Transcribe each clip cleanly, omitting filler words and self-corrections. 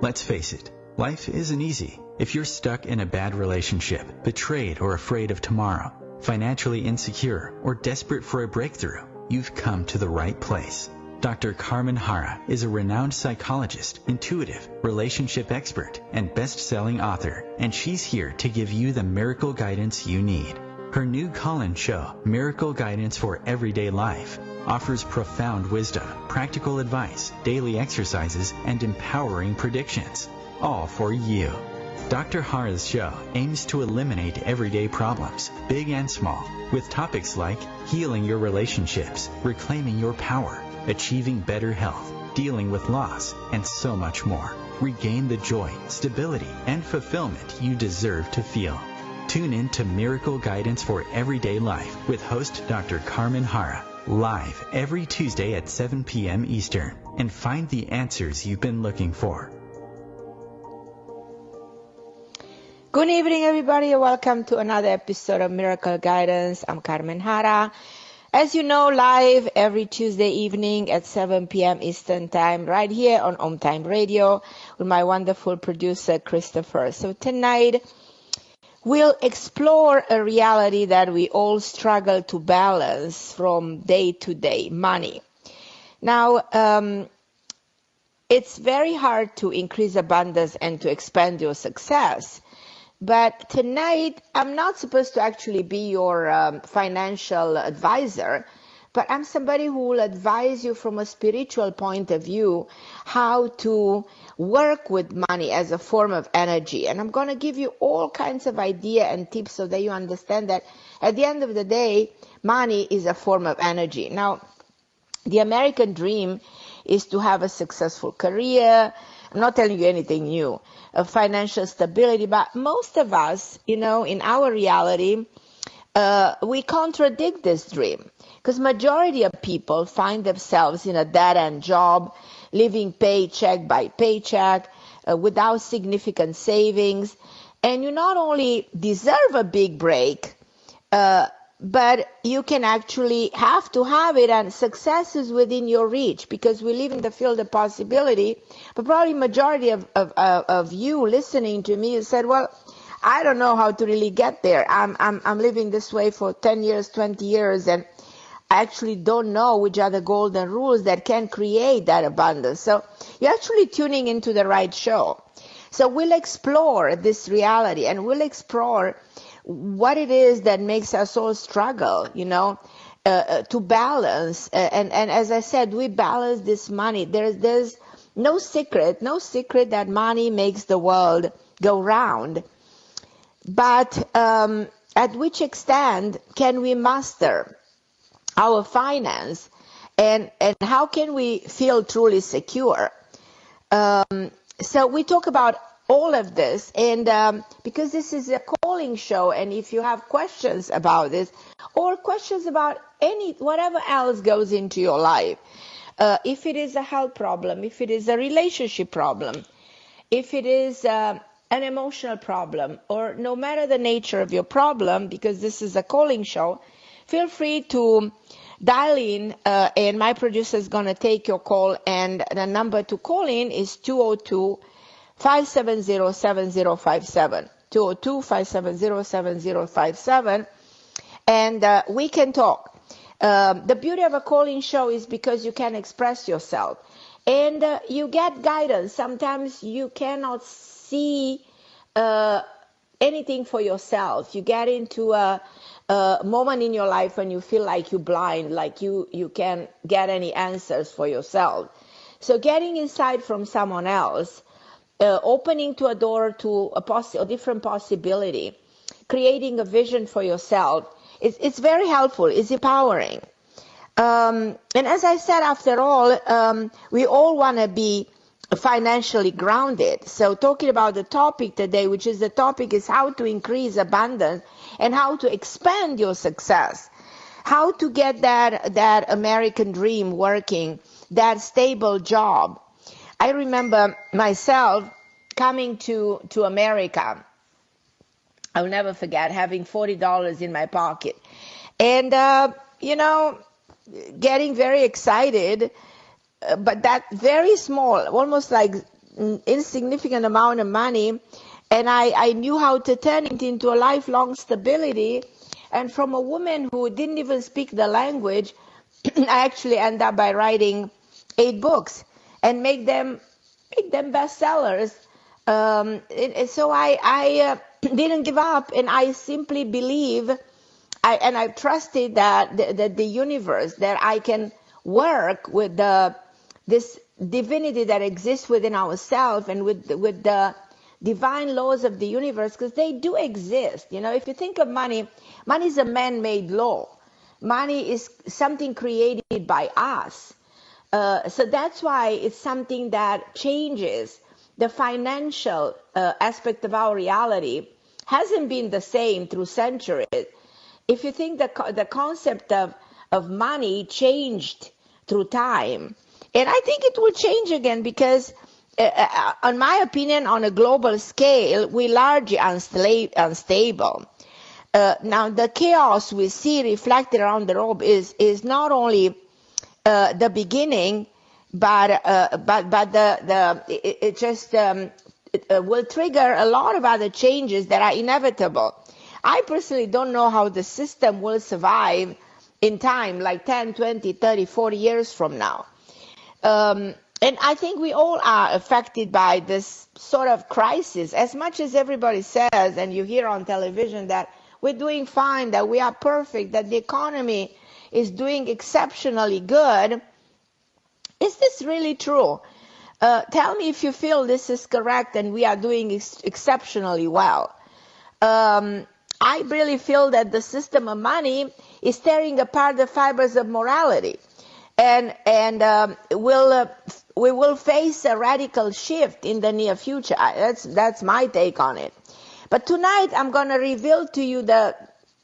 Let's face it, life isn't easy. If you're stuck in a bad relationship, betrayed or afraid of tomorrow, financially insecure, or desperate for a breakthrough, you've come to the right place. Dr. Carmen Harra is a renowned psychologist, intuitive, relationship expert, and best-selling author, and she's here to give you the miracle guidance you need. Her new call-in show, Miracle Guidance for Everyday Life, offers profound wisdom, practical advice, daily exercises, and empowering predictions, all for you. Dr. Harra's show aims to eliminate everyday problems, big and small, with topics like healing your relationships, reclaiming your power, achieving better health, dealing with loss, and so much more. Regain the joy, stability, and fulfillment you deserve to feel. Tune in to Miracle Guidance for Everyday Life with host Dr. Carmen Harra, live every Tuesday at 7 p.m. Eastern, and find the answers you've been looking for. Good evening, everybody, and welcome to another episode of Miracle Guidance. I'm Carmen Harra. As you know, live every Tuesday evening at 7 p.m. Eastern Time, right here on OMTimes Radio with my wonderful producer, Christopher. So tonight, we'll explore a reality that we all struggle to balance from day to day, money. Now, it's very hard to increase abundance and to expand your success. But tonight, I'm not supposed to actually be your financial advisor, but I'm somebody who will advise you from a spiritual point of view how to work with money as a form of energy. And I'm going to give you all kinds of ideas and tips so that you understand that at the end of the day, money is a form of energy. Now, the American dream is to have a successful career. I'm not telling you anything new, of financial stability, but most of us, in our reality, we contradict this dream because majority of people find themselves in a dead-end job, living paycheck by paycheck, without significant savings. And you not only deserve a big break, but you can actually have to have it, and success is within your reach because we live in the field of possibility. But probably majority of you listening to me said, well, I don't know how to really get there. I'm living this way for 10 years, 20 years, and I actually don't know which are the golden rules that can create that abundance. So you're actually tuning into the right show. So we'll explore this reality, and we'll explore what it is that makes us all struggle, to balance. And as I said, we balance this money. There's no secret that money makes the world go round. But at which extent can we master our finance, and how can we feel truly secure? So we talk about all of this, and because this is a calling show, and if you have questions about this or questions about whatever else goes into your life, if it is a health problem, if it is a relationship problem, if it is an emotional problem, or no matter the nature of your problem, because this is a calling show, feel free to dial in, and my producer is going to take your call, and the number to call in is 202-570-7057, 202-570-7057, and we can talk. The beauty of a calling show is because you can express yourself, and you get guidance. Sometimes you cannot see anything for yourself. You get into a moment in your life when you feel like you're blind, like you can't get any answers for yourself. So getting insight from someone else, opening to a door to a different possibility, creating a vision for yourself, it's very helpful, it's empowering. And as I said, after all, we all want to be financially grounded. So talking about the topic today, which is the topic is how to increase abundance and how to expand your success, how to get that American dream working, that stable job. I remember myself coming to America. I'll never forget having $40 in my pocket and, getting very excited, but that very small, almost like insignificant amount of money, and I knew how to turn it into a lifelong stability. And from a woman who didn't even speak the language, I actually ended up by writing 8 books and make them bestsellers. And so I didn't give up, and I simply believe, I trusted that the universe, that I can work with this divinity that exists within ourselves and with the divine laws of the universe, because they do exist. You know, if you think of money, money is a man-made law. Money is something created by us. So that's why it's something that changes the financial aspect of our reality. Hasn't been the same through centuries. If you think the concept of money changed through time, and I think it will change again, because in my opinion, on a global scale, we're largely unstable. Now, the chaos we see reflected around the globe is not only the beginning, but it will trigger a lot of other changes that are inevitable. I personally don't know how the system will survive in time, like 10, 20, 30, 40 years from now. And I think we all are affected by this sort of crisis. As much as everybody says, and you hear on television, that we're doing fine, that we are perfect, that the economy is doing exceptionally good, is this really true? Tell me if you feel this is correct and we are doing exceptionally well. I really feel that the system of money is tearing apart the fibers of morality, and we will face a radical shift in the near future. That's my take on it. But tonight I'm going to reveal to you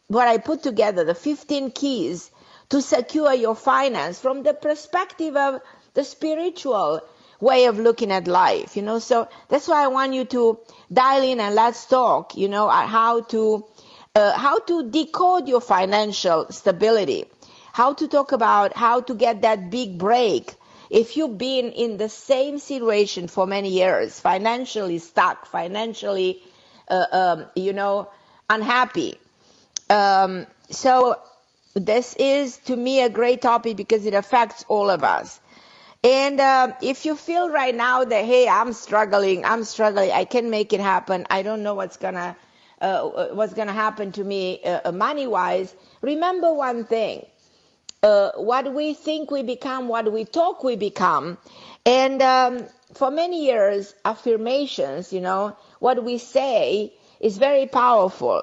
what I put together, the 15 keys to secure your finance from the perspective of the spiritual way of looking at life. You know, so that's why I want you to dial in and let's talk. You know, how to decode your financial stability. How to talk about how to get that big break if you've been in the same situation for many years, financially stuck, financially, unhappy. So this is, to me, a great topic because it affects all of us. And if you feel right now that, hey, I'm struggling, I can't make it happen, I don't know what's gonna happen to me money-wise, remember one thing. What we think we become, what we talk we become. And for many years, affirmations, what we say is very powerful.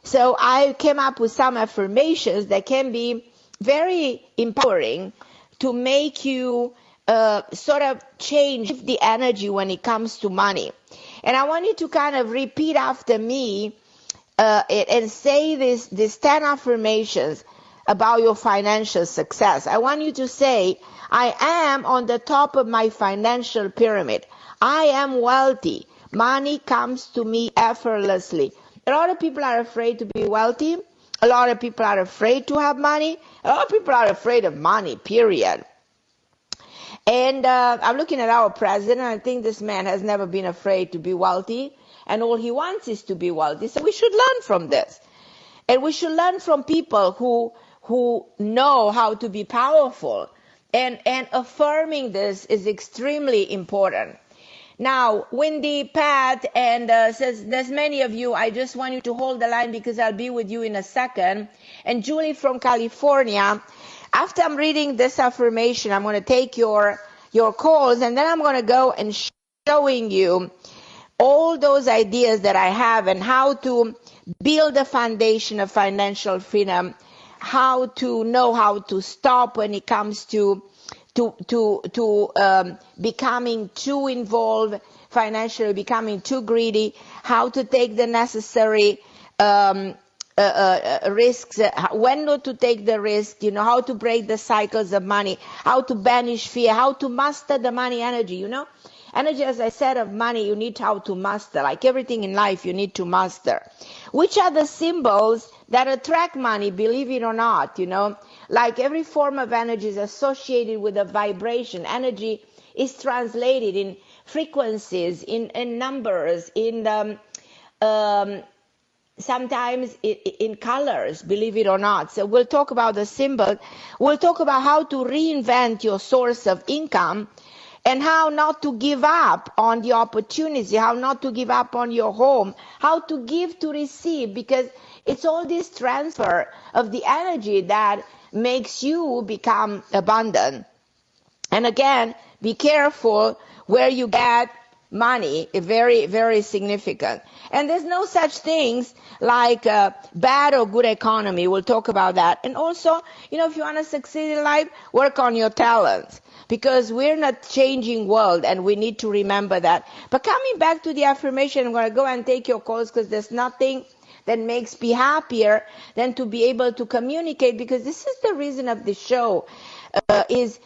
So I came up with some affirmations that can be very empowering to make you sort of change the energy when it comes to money. And I want you to kind of repeat after me and say these 10 affirmations about your financial success. I want you to say, I am on the top of my financial pyramid. I am wealthy. Money comes to me effortlessly. A lot of people are afraid to be wealthy. A lot of people are afraid to have money. A lot of people are afraid of money, period. And I'm looking at our president. I think this man has never been afraid to be wealthy. And all he wants is to be wealthy. So we should learn from this. And we should learn from people who know how to be powerful. And affirming this is extremely important. Now, Wendy, Pat, and says, there's many of you. I just want you to hold the line because I'll be with you in a second. And Julie from California, after I'm reading this affirmation, I'm going to take your calls, and then I'm going to go and showing you all those ideas that I have and how to build a foundation of financial freedom, how to know how to stop when it comes to becoming too involved financially, becoming too greedy, how to take the necessary risks, when not to take the risk, how to break the cycles of money, how to banish fear, how to master the money energy, Energy, as I said, of money, you need how to master. Like everything in life, you need to master. Which are the symbols that attract money, believe it or not, Like every form of energy is associated with a vibration. Energy is translated in frequencies, in numbers, in sometimes in colors, believe it or not. So we'll talk about the symbol. We'll talk about how to reinvent your source of income and how not to give up on the opportunity, how not to give up on your home, how to give to receive, because it's all this transfer of the energy that makes you become abundant. And again, be careful where you get money, very, very significant. And there's no such things like bad or good economy. We'll talk about that. And also, if you want to succeed in life, work on your talents, because we're not changing world, and we need to remember that. But coming back to the affirmation, I'm going to go and take your calls, because there's nothing that makes me happier than to be able to communicate, because this is the reason of the show, is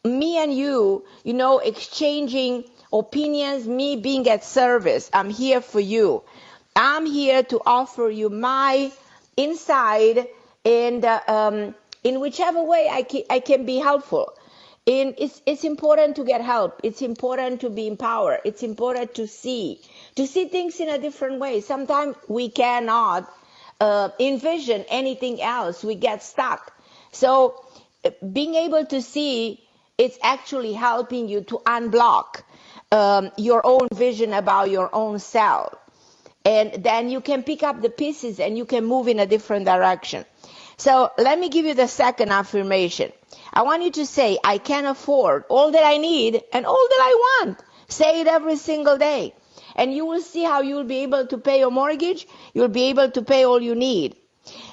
me and you, exchanging opinions, me being at service. I'm here for you. I'm here to offer you my insight, and in whichever way I can be helpful. And it's important to get help. It's important to be empowered. It's important to see things in a different way. Sometimes we cannot envision anything else. We get stuck. So being able to see, it's actually helping you to unblock your own vision about your own self. And then you can pick up the pieces and you can move in a different direction. So let me give you the second affirmation. I want you to say, I can afford all that I need and all that I want. Say it every single day. And you will see how you'll be able to pay your mortgage. You'll be able to pay all you need.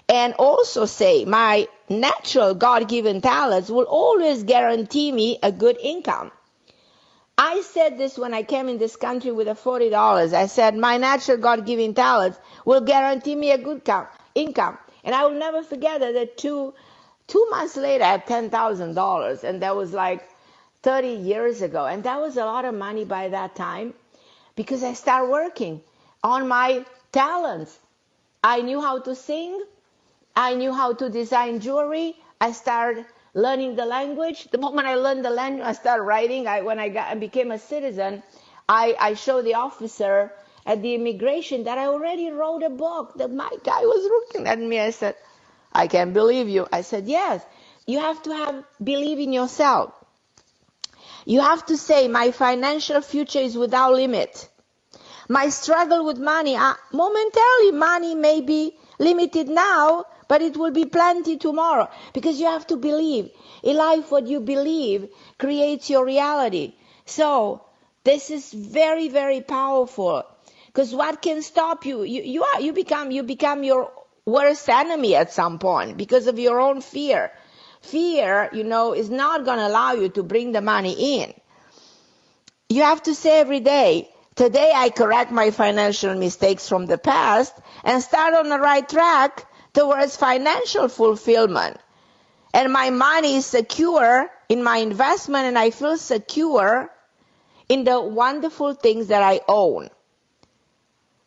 And also say, my natural God-given talents will always guarantee me a good income. I said this when I came in this country with the $40. I said, my natural God-given talents will guarantee me a good income. And I will never forget that two months later, I had $10,000. And that was like 30 years ago. And that was a lot of money by that time, because I started working on my talents. I knew how to sing. I knew how to design jewelry. I started learning the language. The moment I learned the language, I started writing. When I became a citizen, I showed the officer at the immigration that I already wrote a book. That my guy was looking at me. I said, I can't believe you. I said, yes, you have to believe in yourself. You have to say, my financial future is without limit. My struggle with money, momentarily money may be limited now, but it will be plenty tomorrow, because you have to believe. In life, what you believe creates your reality. So this is very, very powerful, because what can stop you? You become your worst enemy at some point because of your own fear. Fear, is not going to allow you to bring the money in. You have to say every day, today I correct my financial mistakes from the past and start on the right track towards financial fulfillment. And my money is secure in my investment, and I feel secure in the wonderful things that I own.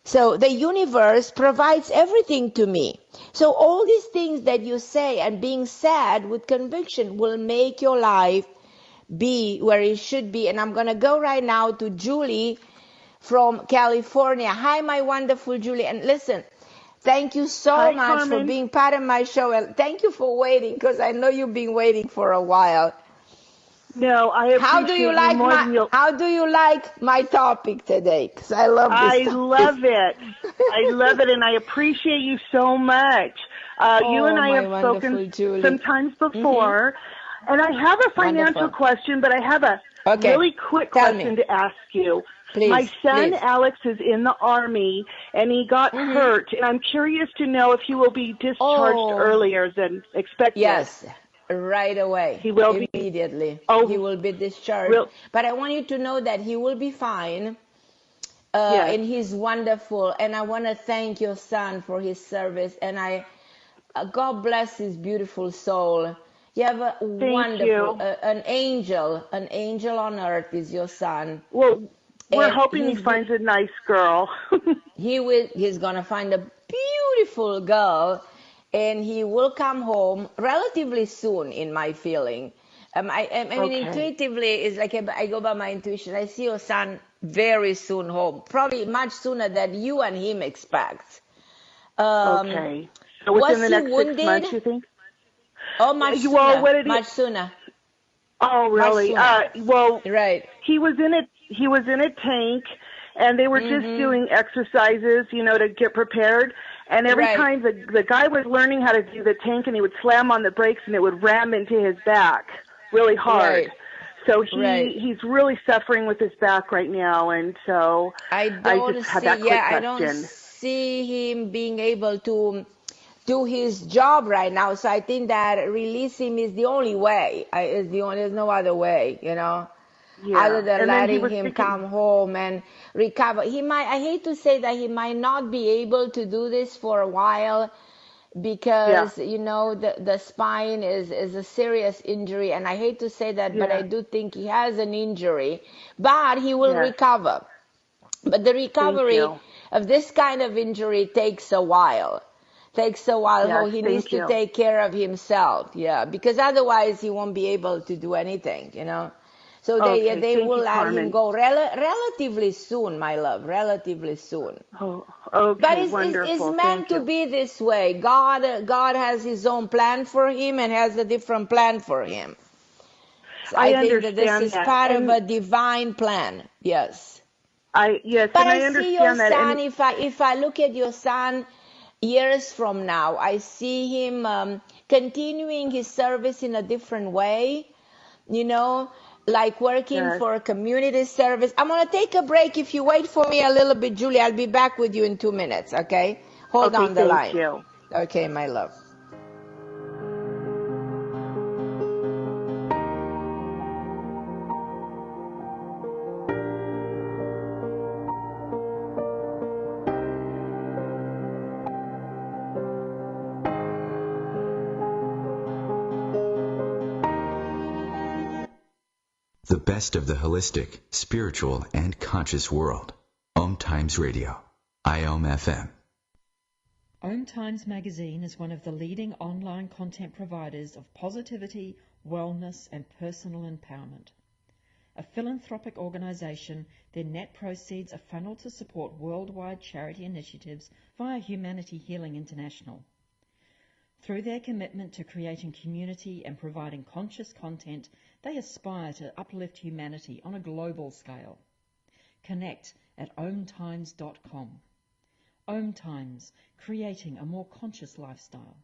So the universe provides everything to me. So all these things that you say and being said with conviction will make your life be where it should be. And I'm going to go right now to Julie from California. Hi, my wonderful Julie. And listen, thank you so much Carmen. for being part of my show. And thank you for waiting, because I know you've been waiting for a while. No, I appreciate How do you like my topic today? Because I love this topic. I love it, and I appreciate you so much. You and I have spoken sometimes before, and I have a financial question, but I have a really quick question to ask you. Please, my son Alex is in the Army, and he got hurt, and I'm curious to know if he will be discharged earlier than expected. Yes. Right away. He will immediately. He will be discharged. But I want you to know that he will be fine. And he's wonderful. And I want to thank your son for his service. And God bless his beautiful soul. You have a wonderful, an angel on earth is your son. Well, we're hoping he finds a nice girl. He's going to find a beautiful girl. And he will come home relatively soon, in my feeling, I mean, intuitively, it's like I go by my intuition. I see your son very soon home, probably much sooner than you and him expect. Okay. So within the next 6 months, you think? Oh, much sooner. Much sooner. Oh, really? Well, right. He was in a tank, and they were just doing exercises, to get prepared. And every time the guy was learning how to do the tank, and he would slam on the brakes, and it would ram into his back really hard. Right. So he's really suffering with his back right now, and so I just had that quick question. I don't see him being able to do his job right now. So I think that release him is the only way. There's no other way, other than letting him come home and recover. I hate to say that he might not be able to do this for a while because, the spine is a serious injury. And I hate to say that, but I do think he has an injury. But he will recover. But the recovery of this kind of injury takes a while. He needs to take care of himself, because otherwise he won't be able to do anything, So they will let him go relatively soon, my love, relatively soon. Oh, okay, but it's meant to be this way. God has His own plan for him and has a different plan for him. So I think that this is part of a divine plan. Yes. I see your son. If I look at your son years from now, I see him continuing his service in a different way, like working for community service. I'm going to take a break. If you wait for me a little bit, Julie, I'll be back with you in 2 minutes, okay? Hold on the line. Thank you. Okay, my love. The best of the holistic, spiritual, and conscious world. OMTimes Radio. IOM FM. OMTimes magazine is one of the leading online content providers of positivity, wellness, and personal empowerment. A philanthropic organization, their net proceeds are funneled to support worldwide charity initiatives via Humanity Healing International. Through their commitment to creating community and providing conscious content, they aspire to uplift humanity on a global scale. Connect at omtimes.com. OMTimes, creating a more conscious lifestyle.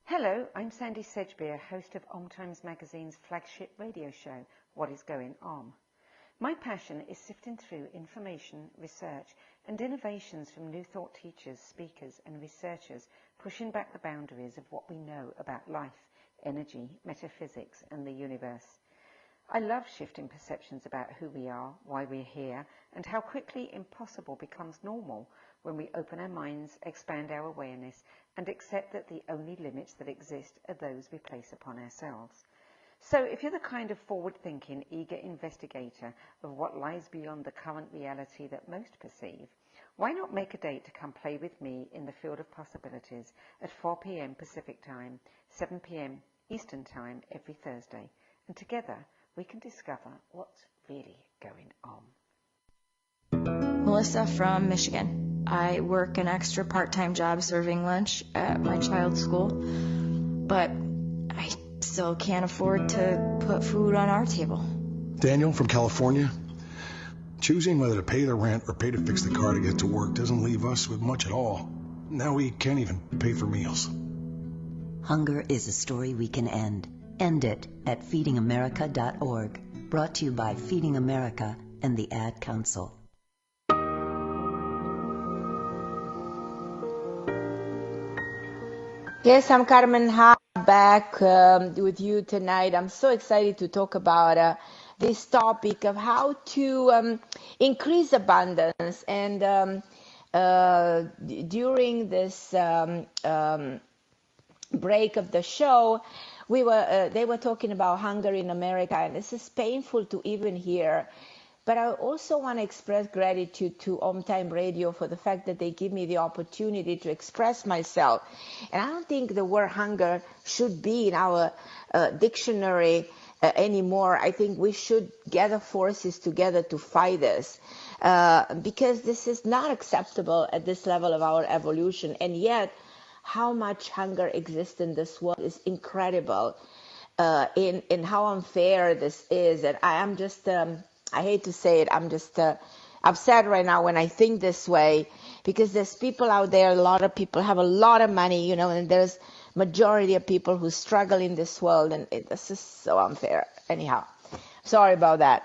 Hello, I'm Sandy Sedgbeer, host of OMTimes Magazine's flagship radio show, What is Going On? My passion is sifting through information, research, and innovations from new thought teachers, speakers, and researchers pushing back the boundaries of what we know about life, energy, metaphysics, and the universe. I love shifting perceptions about who we are, why we're here, and how quickly impossible becomes normal when we open our minds, expand our awareness, and accept that the only limits that exist are those we place upon ourselves. So if you're the kind of forward-thinking, eager investigator of what lies beyond the current reality that most perceive, why not make a date to come play with me in the field of possibilities at 4 p.m. Pacific Time, 7 p.m. Eastern Time every Thursday, and together we can discover what's really going on. Melissa from Michigan. I work an extra part-time job serving lunch at my child's school, but I still can't afford to put food on our table. Daniel from California. Choosing whether to pay the rent or pay to fix the car to get to work doesn't leave us with much at all. Now we can't even pay for meals. Hunger is a story we can end. End it at feedingamerica.org. Brought to you by Feeding America and the Ad Council. Yes, I'm Carmen Harra, back with you tonight. I'm so excited to talk about this topic of how to increase abundance. And during this break of the show, they were talking about hunger in America, and this is painful to even hear But I also want to express gratitude to OMTime Radio for the fact that they give me the opportunity to express myself. And I don't think the word hunger should be in our dictionary anymore. I think we should gather forces together to fight this, because this is not acceptable at this level of our evolution. And yet, how much hunger exists in this world is incredible, in how unfair this is. And I am just... I hate to say it, I'm just upset right now when I think this way, because there's people out there, a lot of people have a lot of money, you know, and there's majority of people who struggle in this world, and this is so unfair. Anyhow, sorry about that.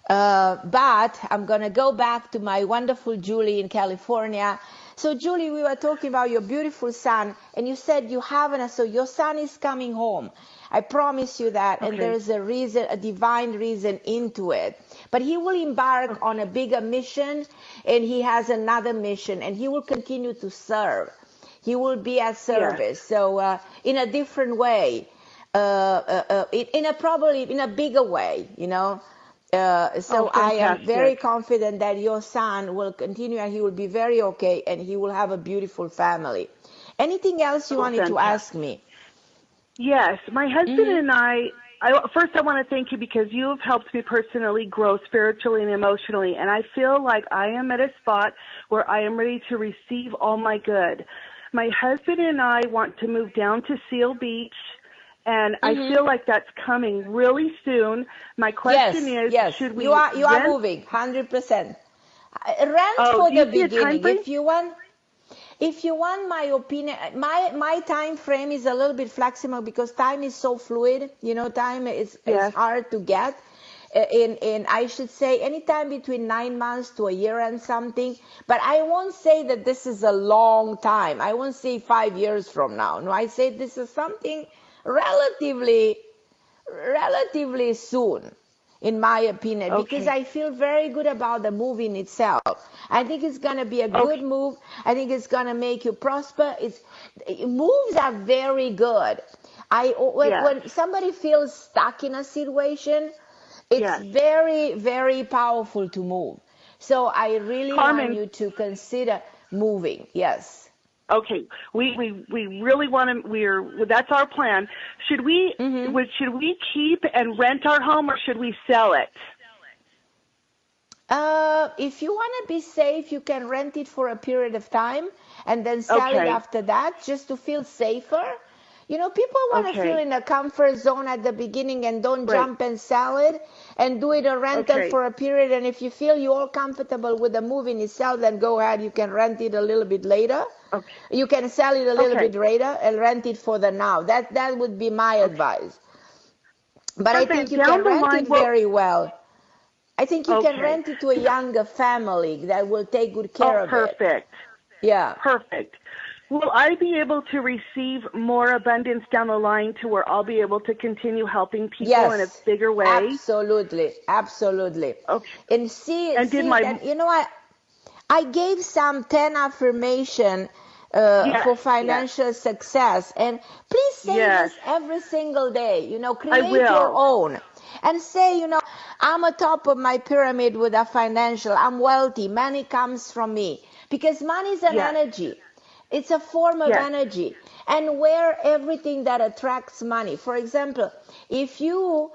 But I'm going to go back to my wonderful Julie in California. So Julie, we were talking about your beautiful son, and you said you haven't, so your son is coming home. I promise you that, and there is a reason, a divine reason into it. But he will embark on a bigger mission, and he has another mission, and he will continue to serve. He will be at service. So in a different way, probably in a bigger way, you know. So I am very confident that your son will continue, and he will be very okay, and he will have a beautiful family. Anything else you wanted to ask me? Yes, my husband and I first I want to thank you because you have helped me personally grow spiritually and emotionally, and I feel like I am at a spot where I am ready to receive all my good. My husband and I want to move down to Seal Beach, and I feel like that's coming really soon. My question is, should we... You are moving, 100%. Rent for the beginning. If you want my opinion, my time frame is a little bit flexible because time is so fluid. You know, time is hard to get. And I should say anytime between 9 months to a year and something. But I won't say that this is a long time. I won't say 5 years from now. No, I say this is something relatively soon, in my opinion, because I feel very good about the move in itself. I think it's going to be a good move. I think it's going to make you prosper. Moves are very good. When somebody feels stuck in a situation, it's very, very powerful to move. So I really want you to consider moving. Yes. Okay, we really want to. That's our plan. Should we keep and rent our home, or should we sell it? If you want to be safe, you can rent it for a period of time and then sell it after that, just to feel safer. You know, people want to feel in a comfort zone at the beginning and don't jump and sell it and do it a rental for a period. And if you feel you're all comfortable with the move in itself, then go ahead. You can rent it a little bit later. You can sell it a little bit later and rent it for the now. That would be my advice. But I think you can rent it very well. I think you can rent it to a younger family that will take good care of it. Perfect. Yeah. Perfect. Will I be able to receive more abundance down the line to where I'll be able to continue helping people in a bigger way? Absolutely. Absolutely. Okay. And you know, I gave some 10 affirmation for financial success. And please say this every single day. You know, create your own. And say, you know, I'm on top of my pyramid with a financial. I'm wealthy. Money comes from me. Because money is an energy. It's a form of energy. And where everything that attracts money. For example, if you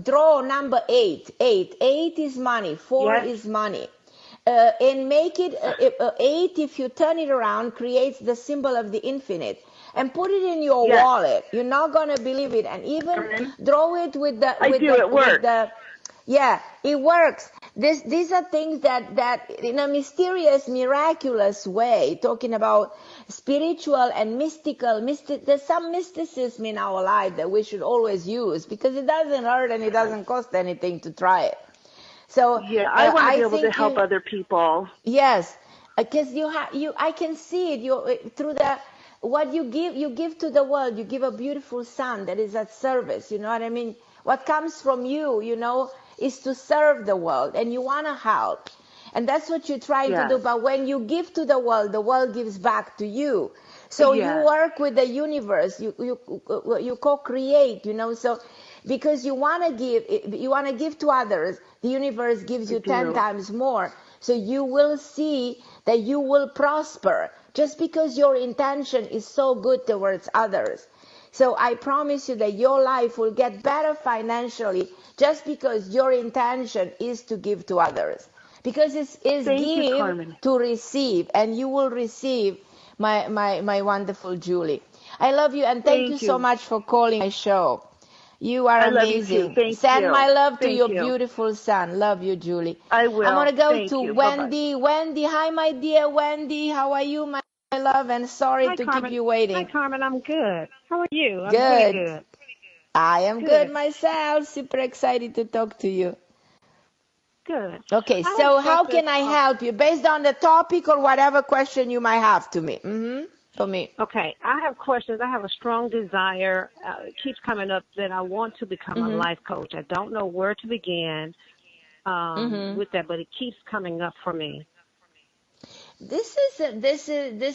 draw number 8 is money, 4 is money. And make it 8, if you turn it around, creates the symbol of the infinite. And put it in your wallet. You're not going to believe it. And even draw it with the... it works. These are things that in a mysterious, miraculous way, talking about spiritual and mystical, there's some mysticism in our life that we should always use because it doesn't hurt and it doesn't cost anything to try it. So I want to be able to help other people. Yes, because I can see it through what you give to the world. You give a beautiful son that is at service. You know what I mean? What comes from you, you know, is to serve the world, and you want to help. And that's what you're trying to do. But when you give to the world gives back to you. So you work with the universe, you co-create, you know. So because you want to give to others. The universe gives you 10 times more. So you will see that you will prosper just because your intention is so good towards others. So I promise you that your life will get better financially just because your intention is to give to others. Because it's give to receive, and you will receive, my wonderful Julie. I love you, and thank you so much for calling my show. You are amazing. Love you too. Send my love to your beautiful son. Love you, Julie. I will. I'm going to go to Wendy. Bye-bye. Wendy, hi, my dear Wendy. How are you, my love? And sorry to keep you waiting. Hi, Carmen. I'm good. How are you? I'm good. Really good. I am good myself. Super excited to talk to you. Good. Okay, so how can I help you? Based on the topic or whatever question you might have to me. For me. Okay, I have questions. I have a strong desire. It keeps coming up that I want to become a life coach. I don't know where to begin with that, but it keeps coming up for me. This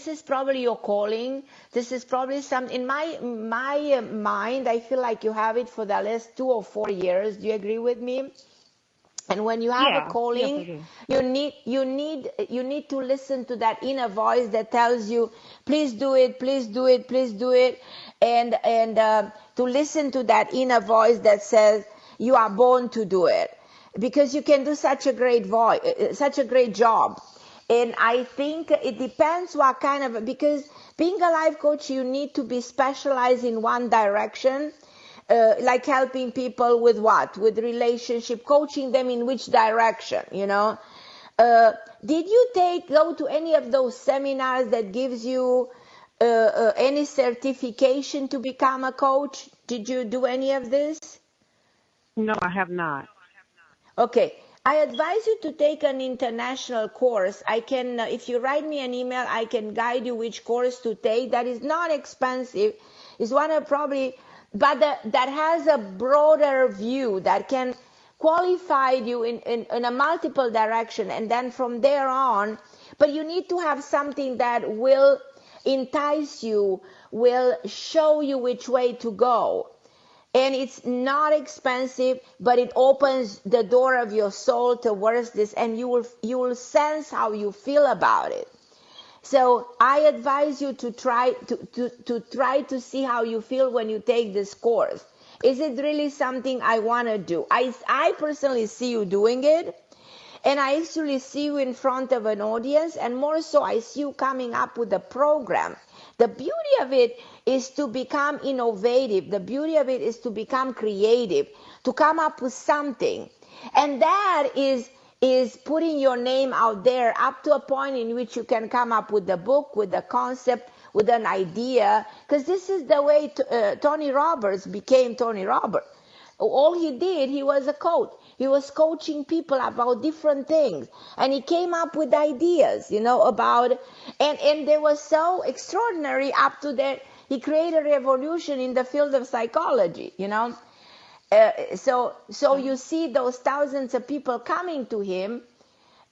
is probably your calling. This is probably something in my mind. I feel like you have it for the last 2 or 4 years. Do you agree with me? And when you have a calling, you need to listen to that inner voice that tells you, please do it, please do it, please do it, and to listen to that inner voice that says you are born to do it, because you can do such a great job. And I think it depends what kind of, because being a life coach, you need to be specialized in one direction. Like helping people with what? With relationship, coaching them in which direction, you know? Did you go to any of those seminars that gives you any certification to become a coach? Did you do any of this? No, I have not. Okay. I advise you to take an international course. I can, if you write me an email, I can guide you which course to take. That is not expensive. It's one of probably... but that has a broader view that can qualify you in a multiple direction, and then from there on, but you need to have something that will entice you, will show you which way to go. And it's not expensive, but it opens the door of your soul towards this, and you will sense how you feel about it. So I advise you to try to see how you feel when you take this course. Is it really something I want to do? I personally see you doing it, and I actually see you in front of an audience, and more so I see you coming up with a program. The beauty of it is to become innovative. The beauty of it is to become creative, to come up with something. And that is putting your name out there up to a point in which you can come up with a book, with a concept, with an idea. Because this is the way Tony Robbins became Tony Robbins. All he did, he was a coach. He was coaching people about different things. And he came up with ideas, about, and they were so extraordinary up to that. He created a revolution in the field of psychology, So you see those thousands of people coming to him,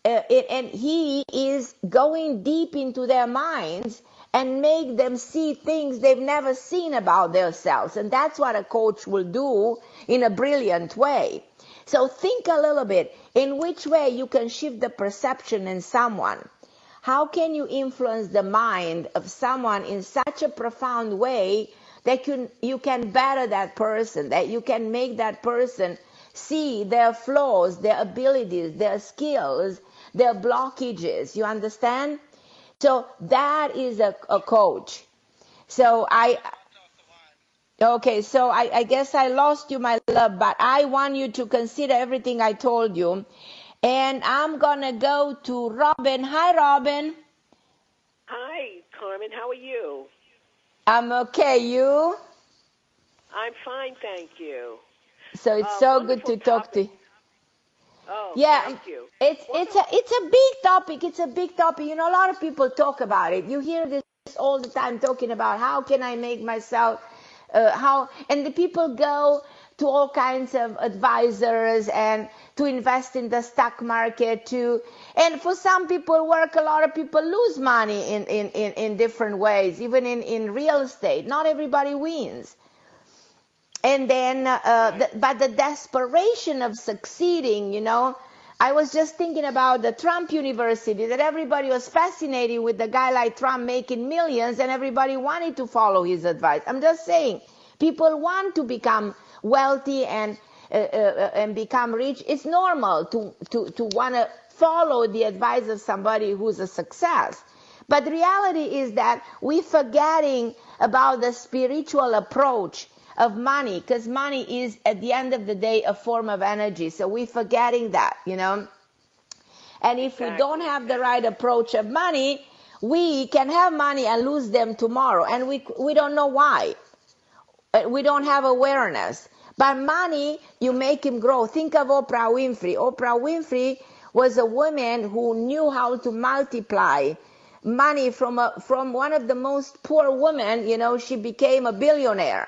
and he is going deep into their minds and make them see things they've never seen about themselves. And that's what a coach will do in a brilliant way. So think a little bit in which way you can shift the perception in someone. How can you influence the mind of someone in such a profound way that you can better that person, that you can make that person see their flaws, their abilities, their skills, their blockages. You understand? So that is a coach. So I guess I lost you, my love, but I want you to consider everything I told you. And I'm going to go to Robin. Hi, Robin. Hi, Carmen. How are you? I'm okay. You? I'm fine, thank you. So it's so good to talk to you. Oh, yeah, thank you. It's a big topic. It's a big topic. A lot of people talk about it. You hear this all the time talking about how can I make myself, and the people go to all kinds of advisors and to invest in the stock market and for some people work, a lot of people lose money in different ways, even in real estate. Not everybody wins. And then, but the desperation of succeeding, you know, I was just thinking about the Trump University, that everybody was fascinated with the guy like Trump making millions, and everybody wanted to follow his advice. I'm just saying, people want to become wealthy and become rich. It's normal to want to follow the advice of somebody who's a success. But the reality is that we're forgetting about the spiritual approach of money, because money is, at the end of the day, a form of energy. So we're forgetting that, you know. And if we don't have the right approach of money, we can have money and lose them tomorrow. And we don't know why. We don't have awareness. But money, you make him grow. Think of Oprah Winfrey. Oprah Winfrey was a woman who knew how to multiply money from one of the most poor women. You know, she became a billionaire.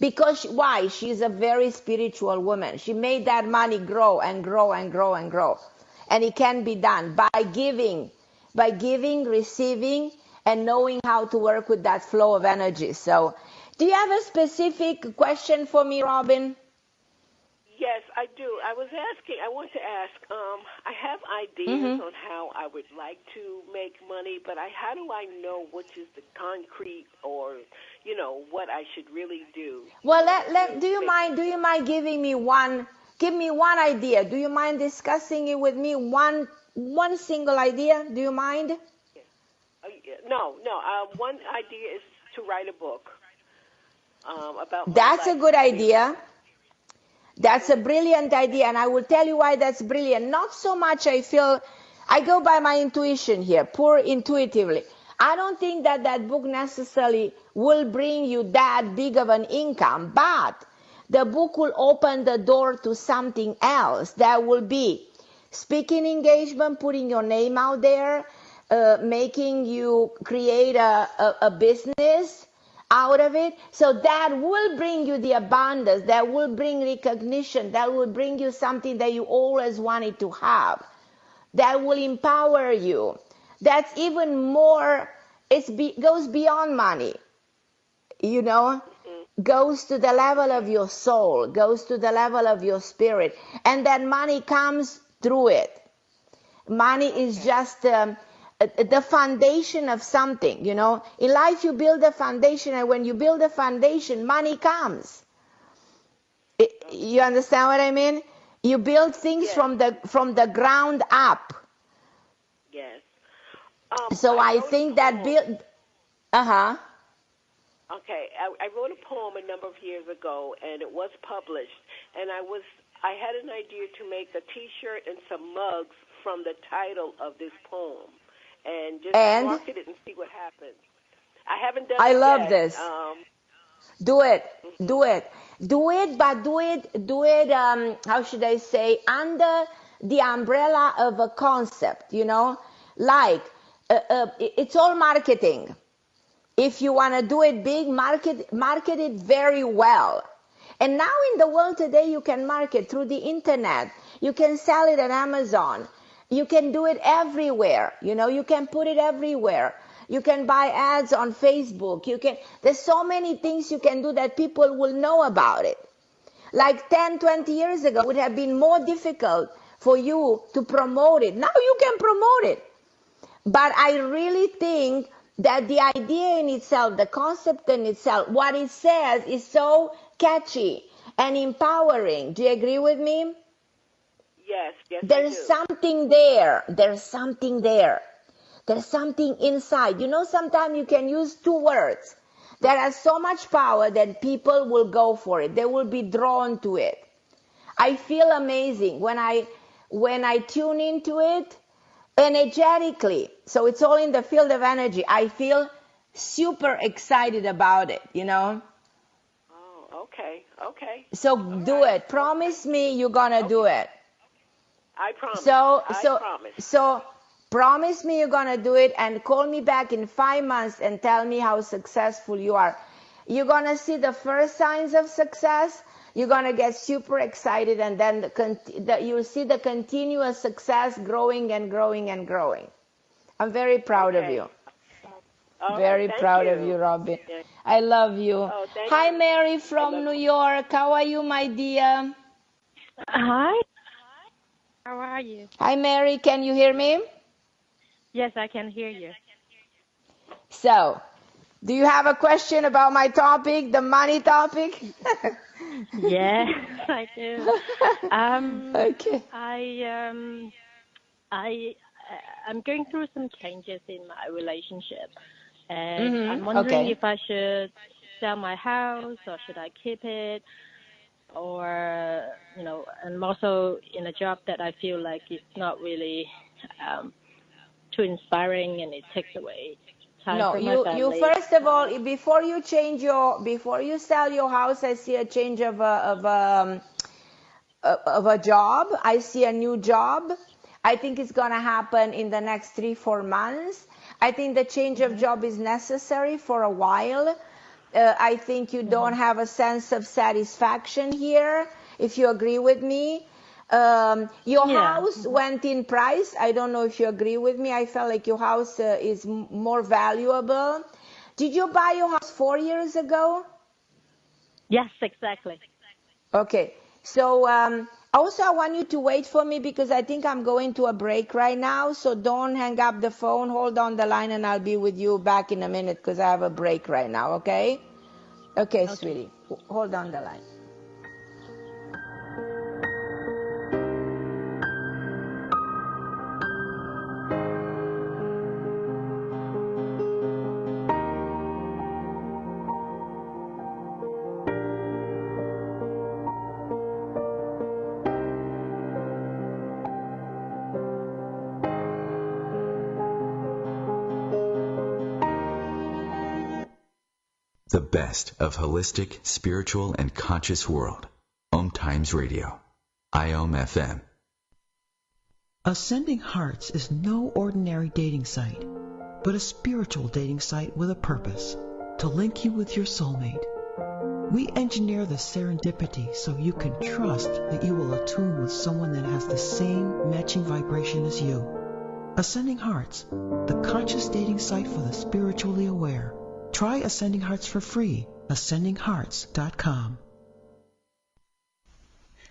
Because why? She's a very spiritual woman. She made that money grow and grow and grow and grow. And it can be done by giving, receiving, and knowing how to work with that flow of energy. So, do you have a specific question for me, Robin? Yes, I do. I want to ask, I have ideas on how I would like to make money, but how do I know which is the concrete, or, you know, what I should really do? Well, do you mind giving me give me one idea? Do you mind discussing it with me? One single idea? Do you mind? No. One idea is to write a book about my That's life. a good idea. That's a brilliant idea, and I will tell you why that's brilliant. Not so much I go by my intuition here, poor intuitively. I don't think that book necessarily will bring you that big of an income, but the book will open the door to something else that will be speaking engagement, putting your name out there, making you create a business out of it. So that will bring you the abundance, that will bring recognition, that will bring you something that you always wanted to have, that will empower you. That's even more, goes beyond money, you know, goes to the level of your soul, goes to the level of your spirit, and that money comes through it. Money is just the foundation of something, you know. In life you build a foundation, and when you build a foundation, money comes. You understand what I mean? You build things from the ground up. Yes. So I think that build. Okay, I wrote a poem a number of years ago, and it was published. And I had an idea to make a T-shirt and some mugs from the title of this poem, and just market it and see what happens. I haven't done it yet. I love this. Do it, but do it. How should I say? Under the umbrella of a concept, you know, like it's all marketing. If you want to do it big, market it very well. And now in the world today, you can market through the internet. You can sell it on Amazon. You can do it everywhere. You know, you can put it everywhere. You can buy ads on Facebook. There's so many things you can do that people will know about it. Like 10, 20 years ago, it would have been more difficult for you to promote it. Now you can promote it. But I really think that the idea in itself, the concept in itself, what it says is so catchy and empowering. Do you agree with me? Yes, There's something there. There's something there. There's something inside. You know, sometimes you can use two words that has so much power that people will go for it. They will be drawn to it. I feel amazing when I tune into it energetically. So it's all in the field of energy. I feel super excited about it, you know. Oh, okay. So do it. Promise me you're gonna do it. I promise. So promise me you're gonna do it, and call me back in 5 months and tell me how successful you are. You're gonna see the first signs of success. You're gonna get super excited, and then you'll see the continuous success growing and growing and growing. I'm very proud of you. Very proud of you, Robin. Yeah. I love you. Oh, Hi, Mary from New York. How are you, my dear? Hi. How are you? Hi, Mary. Can you hear me? Yes, I can hear you. So, do you have a question about my topic, the money topic? Yes, I do. Okay. I'm going through some changes in my relationship, and I'm wondering if I should sell my house or should I keep it, or I'm also in a job that I feel like it's not really too inspiring, and it takes away time from my family. You first of all, before you sell your house, I see a change of a job. I see a new job. I think it's going to happen in the next 3-4 months. I think the change of job is necessary for a while. I think you don't have a sense of satisfaction here, if you agree with me. Your house went in price. I don't know if you agree with me. I felt like your house is more valuable. Did you buy your house 4 years ago? Yes, exactly. Okay. So also I want you to wait for me because I think I'm going to a break right now. So don't hang up the phone. Hold on the line and I'll be with you back in a minute because I have a break right now. Okay? Okay, sweetie. Hold on the line. The best of holistic, spiritual, and conscious world. OMTimes Radio. IOM FM. Ascending Hearts is no ordinary dating site, but a spiritual dating site with a purpose, to link you with your soulmate. We engineer the serendipity so you can trust that you will attune with someone that has the same matching vibration as you. Ascending Hearts, the conscious dating site for the spiritually aware. Try Ascending Hearts for free. AscendingHearts.com.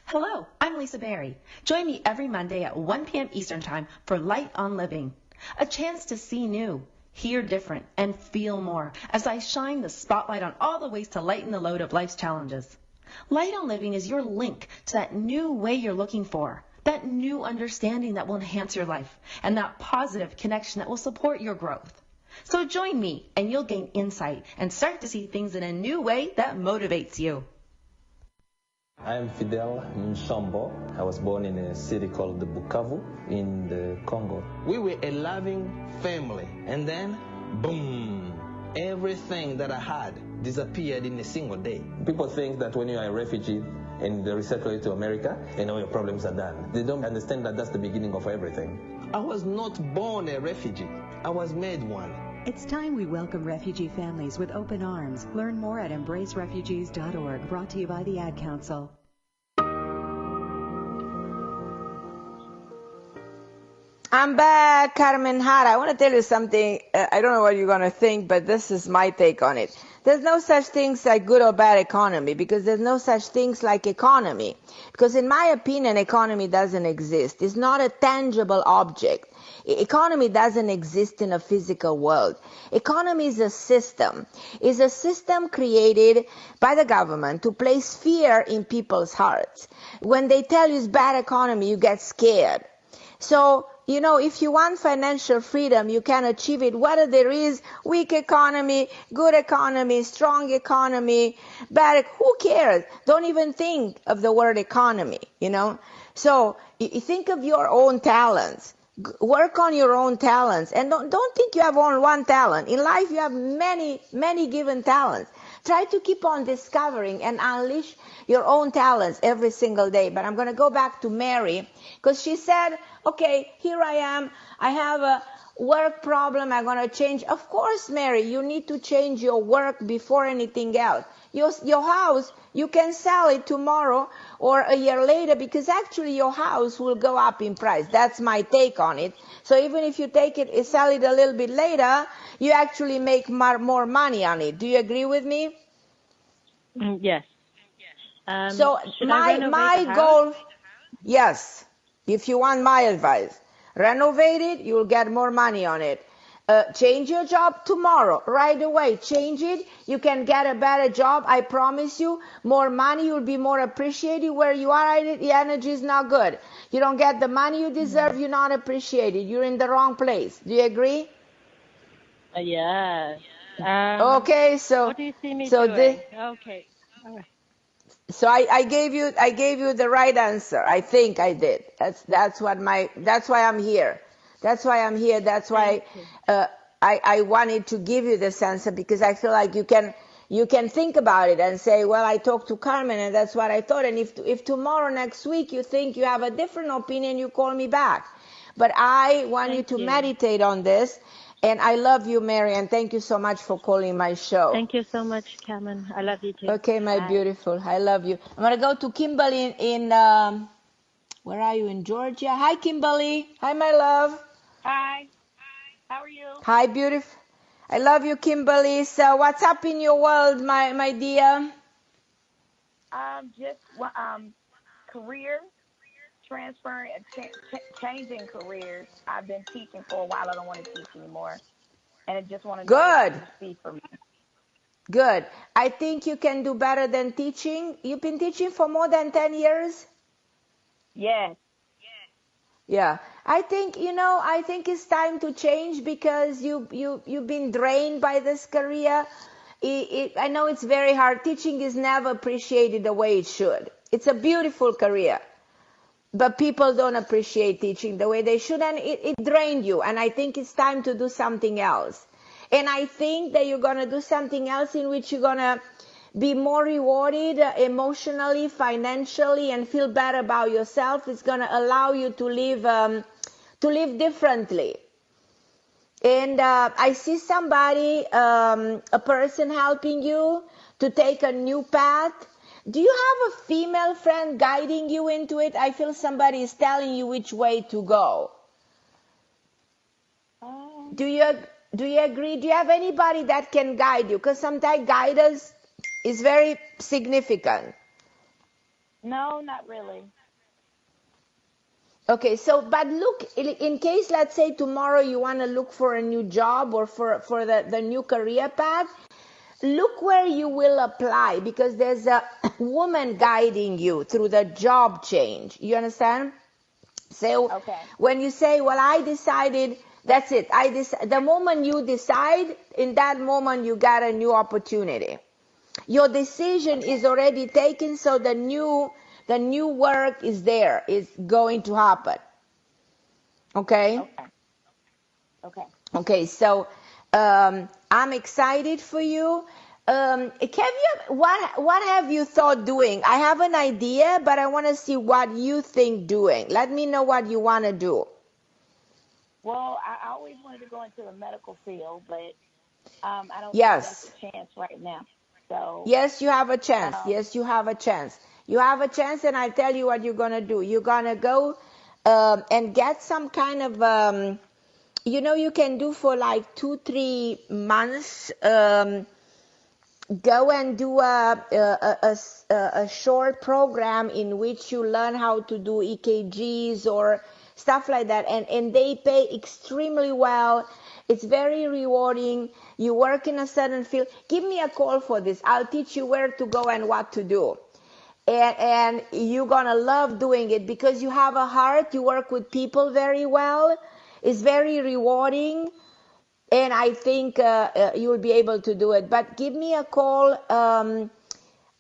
Hello, I'm Lisa Berry. Join me every Monday at 1 p.m. Eastern Time for Light on Living. A chance to see new, hear different, and feel more as I shine the spotlight on all the ways to lighten the load of life's challenges. Light on Living is your link to that new way you're looking for, that new understanding that will enhance your life, and that positive connection that will support your growth. So join me and you'll gain insight and start to see things in a new way that motivates you. I am Fidel Mshombo. I was born in a city called Bukavu in the Congo. We were a loving family, and then, boom, everything that I had disappeared in a single day. People think that when you are a refugee and they resettle you to America, and all your problems are done. They don't understand that that's the beginning of everything. I was not born a refugee. I was made one. It's time we welcome refugee families with open arms. Learn more at embracerefugees.org, brought to you by the Ad Council. I'm back, Carmen Harra. I want to tell you something. I don't know what you're going to think, but this is my take on it. There's no such things like good or bad economy because there's no such things like economy. Because in my opinion, economy doesn't exist. It's not a tangible object. Economy doesn't exist in a physical world. Economy is a system. It's a system created by the government to place fear in people's hearts. When they tell you it's bad economy, you get scared. So, you know, if you want financial freedom, you can achieve it whether there is weak economy, good economy, strong economy, bad, who cares? Don't even think of the word economy, you know. So you think of your own talents. Work on your own talents, and don't think you have only one talent. In life, you have many given talents. Try to keep on discovering and unleash your own talents every single day. But I'm going to go back to Mary, because she said, okay, here I am. I have a work problem. I'm going to change. Of course, Mary, you need to change your work before anything else. Your house, you can sell it tomorrow or a year later, because actually your house will go up in price. That's my take on it. So even if you sell it a little bit later, you actually make more money on it. Do you agree with me? Yes. So my goal, yes, if you want my advice, renovate it, you'll get more money on it. Change your job tomorrow, right away. Change it. You can get a better job. I promise you, more money. You'll be more appreciated. Where you are, the energy is not good. You don't get the money you deserve. You're not appreciated. You're in the wrong place. Do you agree? Yes. Okay, so what do you see me doing? Okay. All right. So I gave you the right answer. I think I did. That's why I'm here. That's why I'm here. That's why I wanted to give you this answer, because I feel like you can think about it and say, well, I talked to Carmen and that's what I thought. And if tomorrow, next week, you think you have a different opinion, you call me back. But I want you to meditate on this. And I love you, Mary, and thank you so much for calling my show. Thank you so much, Carmen. I love you too. Okay, my beautiful. I love you. I'm going to go to Kimberly in where are you, in Georgia? Hi, Kimberly. Hi, my love. Hi. How are you? Hi, beautiful. I love you, Kimberly. So what's up in your world, my dear? Just career, transferring, changing careers. I've been teaching for a while. I don't want to teach anymore. And I just want to know what you see for me. Good. I think you can do better than teaching. You've been teaching for more than 10 years? Yes. Yeah. I think it's time to change, because you've been drained by this career. I know it's very hard. Teaching is never appreciated the way it should. It's a beautiful career, but people don't appreciate teaching the way they should, and it drained you. And I think it's time to do something else. And I think that you're going to do something else in which you're going to be more rewarded emotionally, financially, and feel better about yourself. It's going to allow you to live differently. And I see somebody, a person helping you to take a new path. Do you have a female friend guiding you into it? I feel somebody is telling you which way to go. Do you agree? Do you have anybody that can guide you? Because sometimes guidance is very significant. No, not really. Okay, but look, in case, let's say tomorrow you want to look for a new job or for the new career path, look where you will apply, because there's a woman guiding you through the job change. You understand? So when you say, well, I decided, that's it. The moment you decide, in that moment you got a new opportunity. Your decision is already taken, so the new work is there, is going to happen. Okay? Okay, so I'm excited for you. What have you thought doing? I have an idea, but I want to see what you think doing. Let me know what you want to do. Well, I always wanted to go into the medical field, but I don't think that's a chance right now. So yes, you have a chance. Yes, you have a chance. You have a chance, and I'll tell you what you're going to do. You're going to go and get some kind of, you can do for like 2-3 months, go and do a short program in which you learn how to do EKGs or stuff like that. And they pay extremely well. It's very rewarding. You work in a certain field. Give me a call for this. I'll teach you where to go and what to do. And you're going to love doing it, because you have a heart. You work with people very well. It's very rewarding. And I think you'll be able to do it. But give me a call.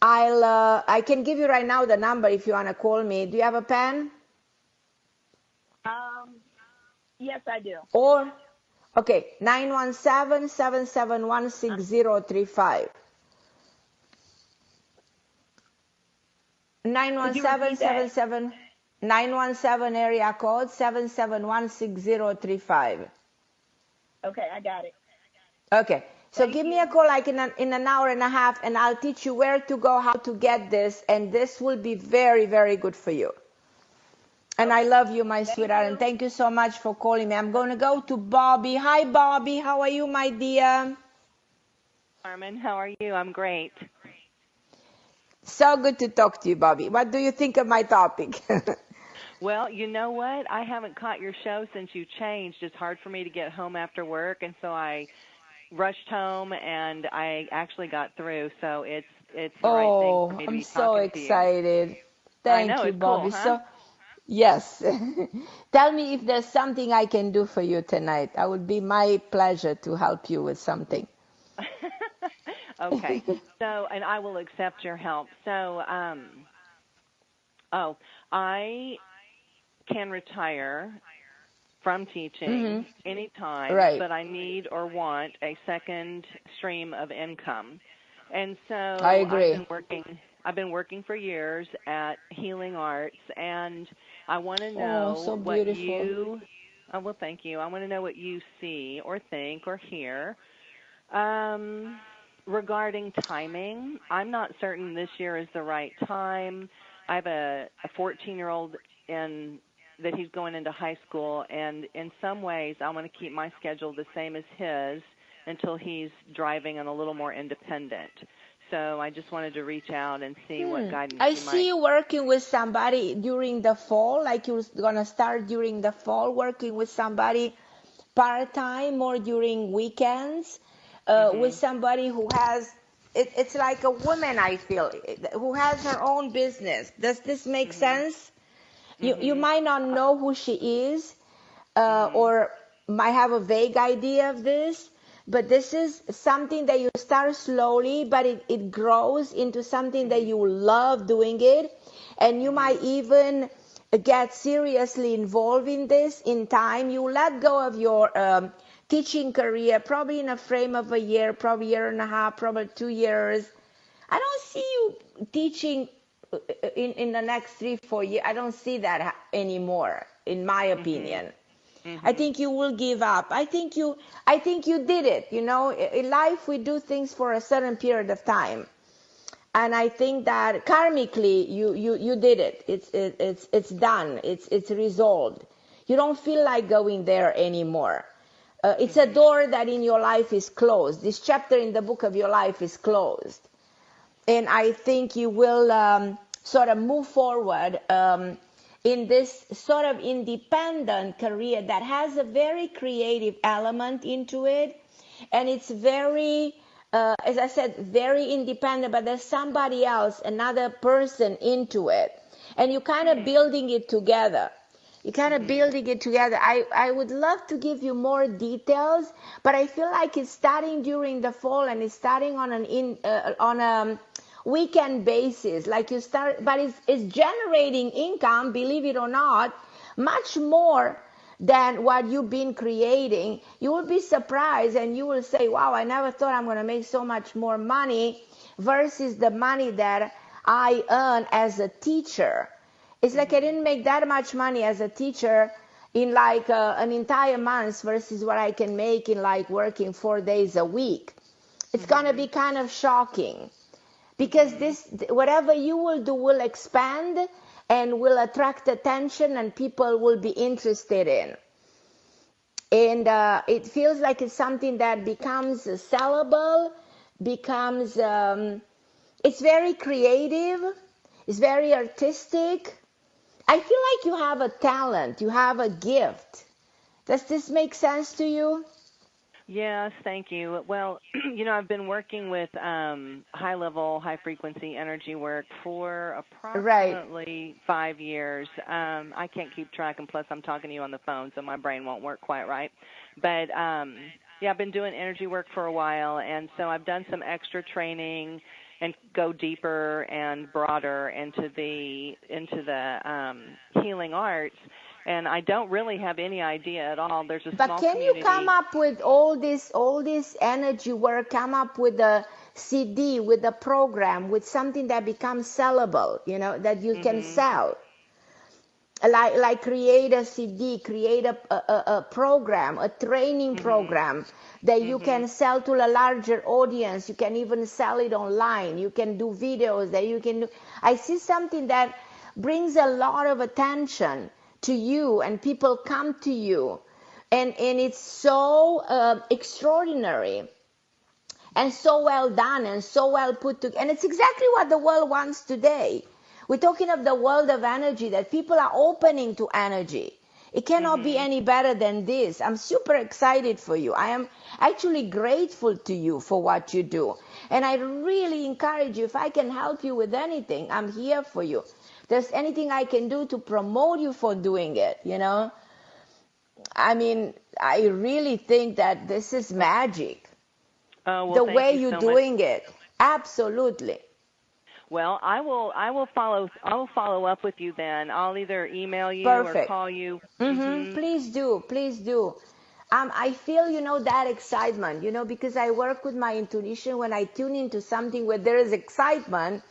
I can give you right now the number if you want to call me. Do you have a pen? Yes, I do. Okay, 917-771-6035. 917 area code 771-6035. Okay, I got it. Okay, So give me a call like in an hour and a half, and I'll teach you where to go, how to get this, and this will be very, very good for you. And I love you, my sweetheart, and thank you so much for calling me. I'm going to go to Bobby. Hi, Bobby. How are you, my dear? Carmen, how are you? I'm great. So good to talk to you, Bobby. What do you think of my topic? Well, you know what? I haven't caught your show since you changed. It's hard for me to get home after work, and so I rushed home, and I actually got through. So it's the right thing for me to be talking to you. I'm so excited. Thank I know, you, it's Bobby. cool, huh? So, yes. Tell me if there's something I can do for you tonight. It would be my pleasure to help you with something. Okay. So, and I will accept your help. So, I can retire from teaching anytime, Right. but I need or want a second stream of income. And so I agree. I've been working for years at Healing Arts, and I want to know so what beautiful. well, thank you. I want to know what you see or think or hear regarding timing. I'm not certain this year is the right time. I have a 14-year-old that he's going into high school, and in some ways I want to keep my schedule the same as his until he's driving and a little more independent. So I just wanted to reach out and see what guidance I see you working with somebody during the fall, like you're going to start during the fall working with somebody part-time or during weekends, with somebody who has, it's like a woman, I feel, who has her own business. Does this make sense? You might not know who she is, or might have a vague idea of this, but this is something that you start slowly, but it grows into something that you love doing it, and you might even get seriously involved in this in time. You let go of your teaching career, probably in a frame of a year, probably a year and a half, probably 2 years. I don't see you teaching in the next 3-4 years. I don't see that anymore, in my opinion. I think you will give up. I think you did it. You know, in life we do things for a certain period of time, and I think that karmically you did it. It's done. It's resolved. You don't feel like going there anymore. It's a door that in your life is closed. This chapter in the book of your life is closed, and I think you will sort of move forward in this sort of independent career that has a very creative element into it, and it's very, as I said, very independent, but there's somebody else, another person into it, and you're kind of building it together. I would love to give you more details, but I feel like it's starting during the fall, and it's starting on a weekend basis, like you start, but it's generating income, believe it or not, much more than what you've been creating. You will be surprised, and you will say, wow, I never thought I'm going to make so much more money versus the money that I earn as a teacher. It's like I didn't make that much money as a teacher in like an entire month versus what I can make in like working 4 days a week. It's going to be kind of shocking. Because this, whatever you will do will expand and will attract attention, and people will be interested in. And it feels like it's something that becomes sellable, becomes, it's very creative, it's very artistic. I feel like you have a talent, you have a gift. Does this make sense to you? Yes, thank you. Well, you know, I've been working with high-level, high-frequency energy work for approximately 5 years. I can't keep track, and plus I'm talking to you on the phone, so my brain won't work quite right. But, yeah, I've been doing energy work for a while, and so I've done some extra training and go deeper and broader into the healing arts. And I don't really have any idea at all. There's a small community. But can you come up with all this energy work, come up with a CD, with a program, with something that becomes sellable, you know, that you can sell? like create a CD, create a program, a training program that you can sell to a larger audience. You can even sell it online. You can do videos that you can do. I see something that brings a lot of attention to you, and people come to you, and it's so extraordinary and so well done and so well put together. And it's exactly what the world wants today. We're talking of the world of energy, that people are opening to energy. It cannot be any better than this. I'm super excited for you. I am actually grateful to you for what you do. And I really encourage you, if I can help you with anything, I'm here for you. If there's anything I can do to promote you for doing it, you know. I mean, I really think that this is magic. The way you're doing it. Absolutely. Well, I will follow up with you then. I'll either email you or call you. Please do. I feel, you know, that excitement, you know, because I work with my intuition when I tune into something where there is excitement.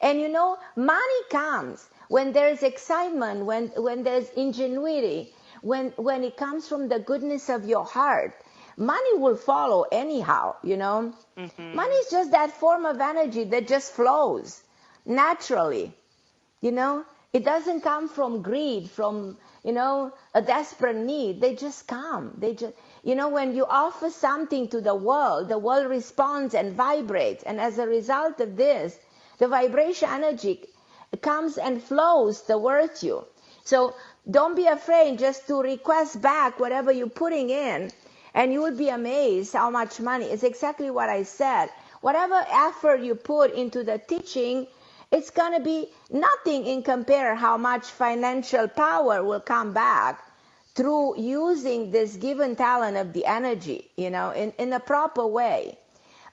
And, you know, money comes when there is excitement, when there's ingenuity, when it comes from the goodness of your heart. Money will follow anyhow, you know. Money is just that form of energy that just flows naturally, you know. It doesn't come from greed, from, you know, a desperate need. They just come. They just, you know, when you offer something to the world responds and vibrates. And as a result of this, the vibration energy comes and flows towards you. So don't be afraid just to request back whatever you're putting in. And you will be amazed how much money. It's exactly what I said. Whatever effort you put into the teaching, it's going to be nothing in compare how much financial power will come back through using this given talent of the energy, you know, in a proper way.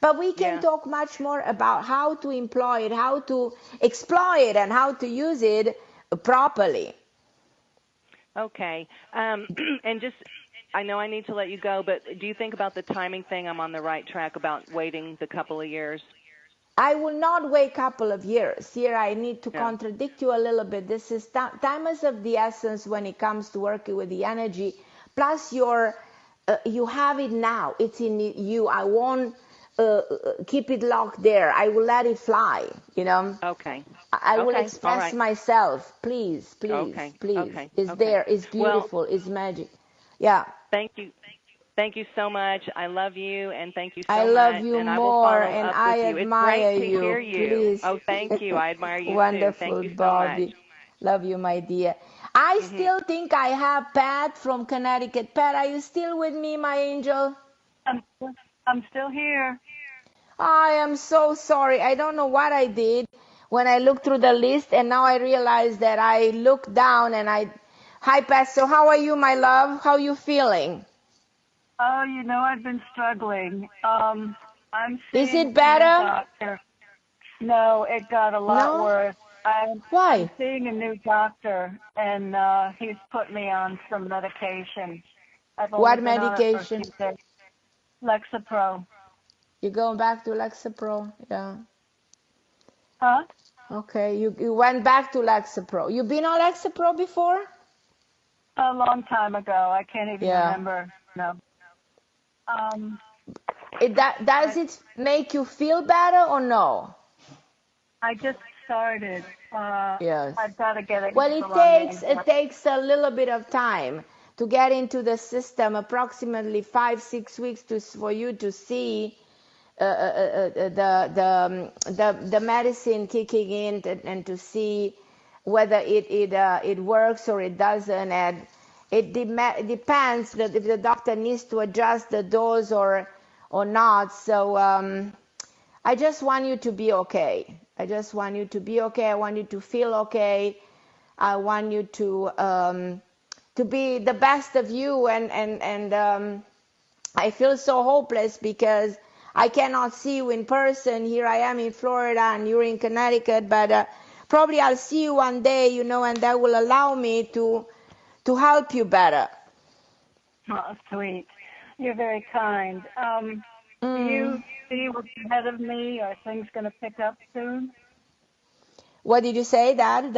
But we can talk much more about how to employ it, how to exploit it, and how to use it properly. Okay. And just... I know I need to let you go, but do you think about the timing thing? I'm on the right track about waiting the couple of years? I will not wait a couple of years. Here I need to contradict you a little bit. This is time is of the essence when it comes to working with the energy. Plus you have it now. It's in you. I won't keep it locked there. I will let it fly, you know. Okay. I will express myself. Please. Okay. It's there. It's beautiful. It's magic. Yeah. Thank you. Thank you so much. I love you, and thank you so much. I love you and more, and I admire you. It's great to hear you. Please. Oh, thank you. I admire you Wonderful, too. Thank you so Bobby. much. Love you, my dear. I still think I have Pat from Connecticut. Pat, are you still with me, my angel? I'm still here. I am so sorry. I don't know what I did when I looked through the list, and now I realize that I looked down and Hi, Pat. So how are you, my love? How are you feeling? Oh, you know, I've been struggling. I'm seeing Is it better? A new doctor. No, it got a lot worse. Why? I'm seeing a new doctor, and he's put me on some medication. What medication? Lexapro. You're going back to Lexapro? Yeah. Huh? Okay, you went back to Lexapro. You've been on Lexapro before? A long time ago. I can't even remember. No. Does it make you feel better or no? I just started. Yes. I've got to get it. Well, it takes a little bit of time to get into the system. Approximately 5-6 weeks for you to see the medicine kicking in and to see whether it works or it doesn't, and it depends that if the doctor needs to adjust the dose or not. So I just want you to be okay. I just want you to be okay. I want you to feel okay. I want you to be the best of you, and I feel so hopeless because I cannot see you in person. Here I am in Florida and you're in Connecticut, but probably I'll see you one day, you know, and that will allow me to help you better. Oh, sweet. You're very kind. Do you see what's ahead of me? Are things going to pick up soon? What did you say, Dad?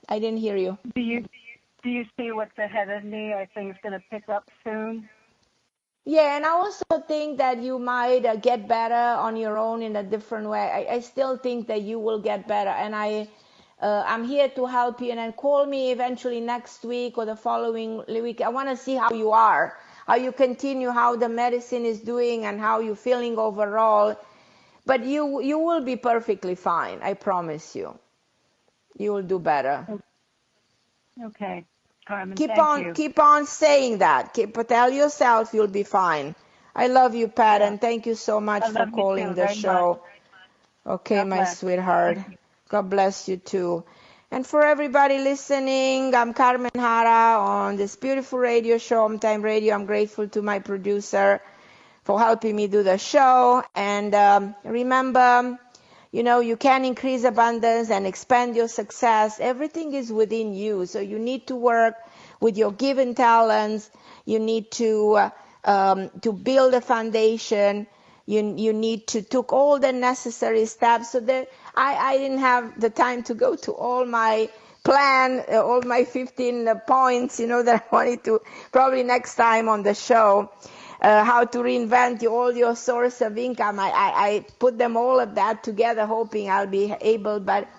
I didn't hear you. Do do you see what's ahead of me? Are things going to pick up soon? Yeah, and I also think that you might get better on your own in a different way. I still think that you will get better, and I'm here to help you. And then call me eventually next week or the following week. I want to see how you are, how you continue, how the medicine is doing, and how you're feeling overall. But you will be perfectly fine. I promise you. You will do better. Okay, Carmen. Keep on saying that. Tell yourself you'll be fine. I love you, Pat, and thank you so much for calling the show. Okay, my sweetheart. God bless you too. And for everybody listening, I'm Carmen Harra on this beautiful radio show, OMTime Radio. I'm grateful to my producer for helping me do the show. And remember, you can increase abundance and expand your success. Everything is within you. So you need to work with your given talents. You need to build a foundation. You need to take all the necessary steps. So that I didn't have the time to go to all my plan, all my 15 points, that I wanted to, probably next time on the show. How to reinvent all your source of income. I put them all of that together, hoping I'll be able, but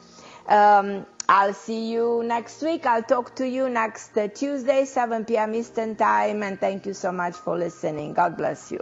I'll see you next week. I'll talk to you next Tuesday, 7 p.m. Eastern Time, and thank you so much for listening. God bless you.